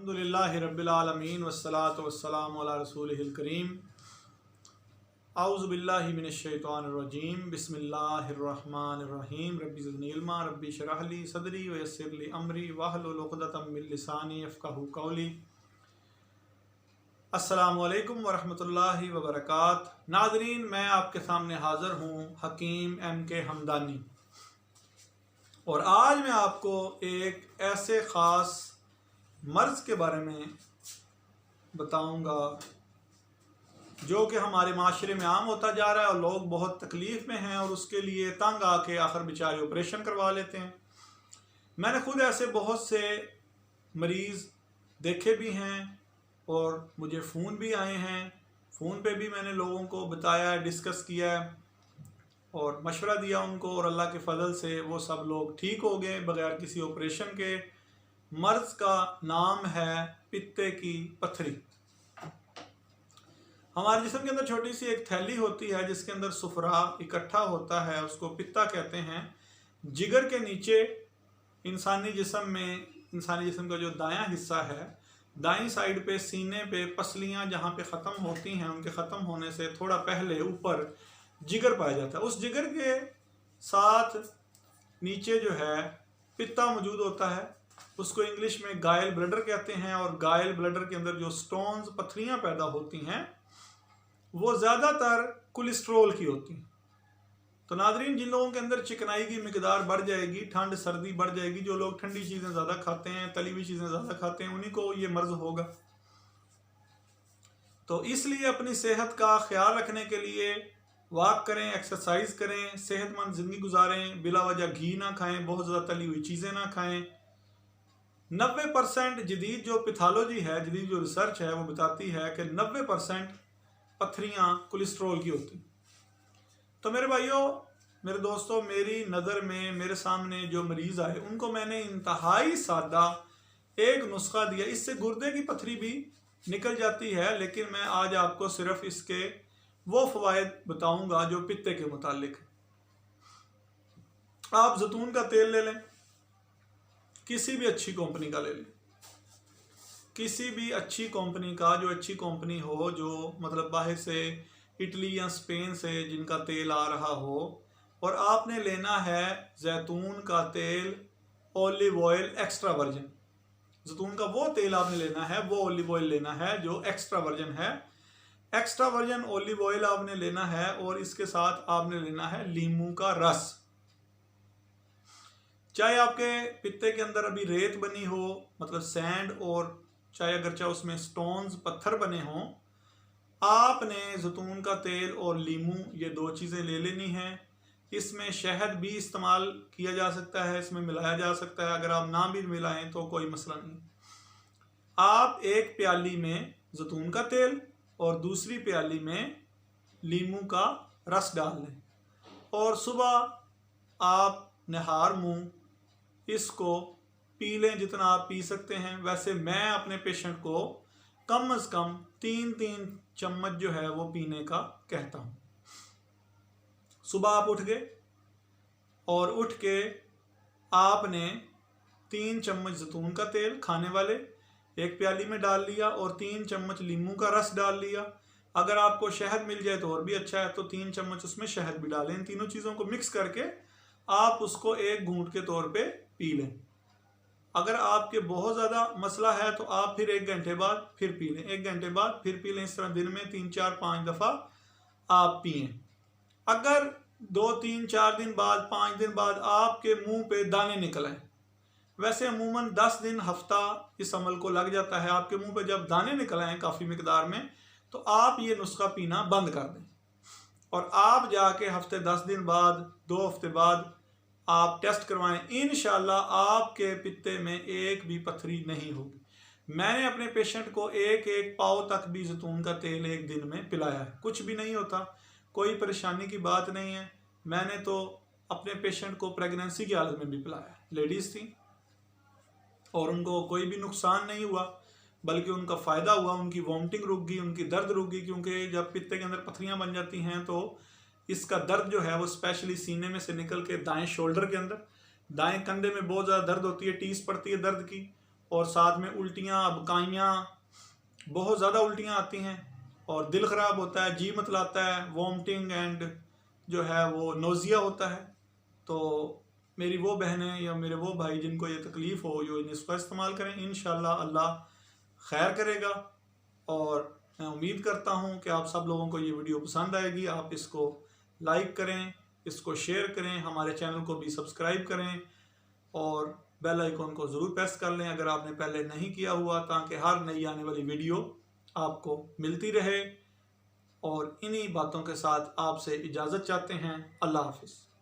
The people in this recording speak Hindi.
अल्हम्दुलिल्लाहि रब्बिल आलमीन वस्सलातु वस्सलामु अला रसूलिहिल करीम। आऊज़ु बिल्लाहि मिनश शैतानिर रजीम। बिस्मिल्लाहिर रहमानिर रहीम। रब्बि ज़िदनी इल्मा रब्बि इश्रह ली सदरी व यस्सिर ली अमरी वहलुल उक़दतम मिन लिसानी यफ़क़हू क़ौली। अस्सलामु अलैकुम व रहमतुल्लाहि व बरकातुहू। नाज़रीन, मैं आपके सामने हाज़िर हूँ हकीम M.K. हमदानी, और आज मैं आपको एक ऐसे ख़ास मर्ज़ के बारे में बताऊंगा जो कि हमारे माशरे में आम होता जा रहा है और लोग बहुत तकलीफ़ में हैं और उसके लिए तंग आके आखिर बेचारे ऑपरेशन करवा लेते हैं। मैंने खुद ऐसे बहुत से मरीज़ देखे भी हैं और मुझे फ़ोन भी आए हैं। फ़ोन पे भी मैंने लोगों को बताया, डिस्कस किया और मशवरा दिया उनको, और अल्लाह के फ़ज़ल से वो सब लोग ठीक हो गए बग़ैर किसी ऑपरेशन के। मर्ज़ का नाम है पित्ते की पत्थरी। हमारे जिस्म के अंदर छोटी सी एक थैली होती है जिसके अंदर सुफरा इकट्ठा होता है, उसको पित्ता कहते हैं। जिगर के नीचे इंसानी जिस्म का जो दायां हिस्सा है, दाईं साइड पे सीने पे पसलियां जहाँ पे ख़त्म होती हैं, उनके ख़त्म होने से थोड़ा पहले ऊपर जिगर पाया जाता है। उस जिगर के साथ नीचे जो है पित्ता मौजूद होता है। उसको इंग्लिश में गायल ब्लडर कहते हैं, और गायल ब्लडर के अंदर जो स्टोन्स पथरियाँ पैदा होती हैं वो ज़्यादातर कोलेस्ट्रोल की होती हैं। तो नाज़रीन, जिन लोगों के अंदर चिकनाई की मिकदार बढ़ जाएगी, ठंड सर्दी बढ़ जाएगी, जो लोग ठंडी चीज़ें ज़्यादा खाते हैं, तली हुई चीज़ें ज़्यादा खाते हैं, उन्हीं को ये मर्ज़ होगा। तो इसलिए अपनी सेहत का ख्याल रखने के लिए वॉक करें, एक्सरसाइज करें, सेहतमंद ज़िंदगी गुजारें, बिला वजह घी ना खाएं, बहुत ज़्यादा तली हुई चीज़ें ना खाएं। 90% जदीद जो पैथोलॉजी है, जदीद जो रिसर्च है, वो बताती है कि 90% पत्थरियाँ कोलेस्ट्रोल की होती। तो मेरे भाइयों, मेरे दोस्तों, मेरी नज़र में मेरे सामने जो मरीज़ आए उनको मैंने इंतहाई सादा एक नुस्खा दिया। इससे गुर्दे की पत्थरी भी निकल जाती है, लेकिन मैं आज आपको सिर्फ इसके वो फ़वाइद बताऊंगा जो पित्ते के मुतालिक। आप जैतून का तेल ले लें, किसी भी अच्छी कंपनी का ले लें, किसी भी अच्छी कंपनी का, जो अच्छी कंपनी हो, जो मतलब बाहर से इटली या स्पेन से जिनका तेल आ रहा हो। और आपने लेना है जैतून का तेल, ऑलिव ऑयल एक्स्ट्रा वर्जिन। जैतून का वो तेल आपने लेना है, वो ऑलिव ऑयल लेना है जो एक्स्ट्रा वर्जिन है। एक्स्ट्रा वर्जिन ऑलिव ऑयल आपने लेना है, और इसके साथ आपने लेना है लीमू का रस। चाहे आपके पित्ते के अंदर अभी रेत बनी हो, मतलब सैंड, और चाहे अगर चाहे उसमें स्टोन्स पत्थर बने हों, आपने जैतून का तेल और लीमू ये दो चीज़ें ले लेनी हैं। इसमें शहद भी इस्तेमाल किया जा सकता है, इसमें मिलाया जा सकता है। अगर आप ना भी मिलाएं तो कोई मसला नहीं। आप एक प्याली में जैतून का तेल और दूसरी प्याली में लीमू का रस डाल लें, और सुबह आप नहार मुँह इसको पी लें जितना आप पी सकते हैं। वैसे मैं अपने पेशेंट को कम से कम 3-3 चम्मच जो है वो पीने का कहता हूँ। सुबह आप उठ गए और उठ के आपने 3 चम्मच जैतून का तेल खाने वाले एक प्याली में डाल लिया, और 3 चम्मच लीमू का रस डाल लिया। अगर आपको शहद मिल जाए तो और भी अच्छा है, तो 3 चम्मच उसमें शहद भी डालें। इन तीनों चीज़ों को मिक्स करके आप उसको एक घूंट के तौर पे पी लें। अगर आपके बहुत ज़्यादा मसला है तो आप फिर 1 घंटे बाद फिर पी लें, 1 घंटे बाद फिर पी लें। इस तरह दिन में 3-4-5 दफ़ा आप पिएं। अगर 2-3-4 दिन बाद, 5 दिन बाद आपके मुंह पे दाने निकल आए, वैसे अमूमन 10 दिन हफ्ता इस अमल को लग जाता है। आपके मुंह पे जब दाने निकल आए काफ़ी मिकदार में, तो आप ये नुस्खा पीना बंद कर दें, और आप जाके हफ्ते 10 दिन बाद, 2 हफ्ते बाद आप टेस्ट करवाएं। इंशाल्लाह आपके पित्ते में एक भी पथरी नहीं होगी। मैंने अपने पेशेंट को 1-1 पाव तक भी जैतून का तेल एक दिन में पिलाया है, कुछ भी नहीं होता, कोई परेशानी की बात नहीं है। मैंने तो अपने पेशेंट को प्रेगनेंसी की हालत में भी पिलाया, लेडीज़ थी, और उनको कोई भी नुकसान नहीं हुआ, बल्कि उनका फ़ायदा हुआ। उनकी वॉमिटिंग रुक गई, उनकी दर्द रुक गई, क्योंकि जब पित्ते के अंदर पथरियाँ बन जाती हैं तो इसका दर्द जो है वो स्पेशली सीने में से निकल के दाएं शोल्डर के अंदर, दाएं कंधे में बहुत ज़्यादा दर्द होती है, टीस पड़ती है दर्द की, और साथ में उल्टियाँ, अबकाइयाँ, बहुत ज़्यादा उल्टियाँ आती हैं और दिल ख़राब होता है, जी मतलाता है, वॉमिटिंग एंड जो है वो नोज़िया होता है। तो मेरी वो बहनें या मेरे वो भाई जिनको ये तकलीफ़ हो, जो इसका इस्तेमाल करें, इंशाल्लाह अल्लाह खैर करेगा। और मैं उम्मीद करता हूँ कि आप सब लोगों को ये वीडियो पसंद आएगी। आप इसको लाइक करें, इसको शेयर करें, हमारे चैनल को भी सब्सक्राइब करें और बेल आइकॉन को ज़रूर प्रेस कर लें अगर आपने पहले नहीं किया हुआ, ताकि हर नई आने वाली वीडियो आपको मिलती रहे। और इन्हीं बातों के साथ आपसे इजाज़त चाहते हैं। अल्लाह हाफ़िज़।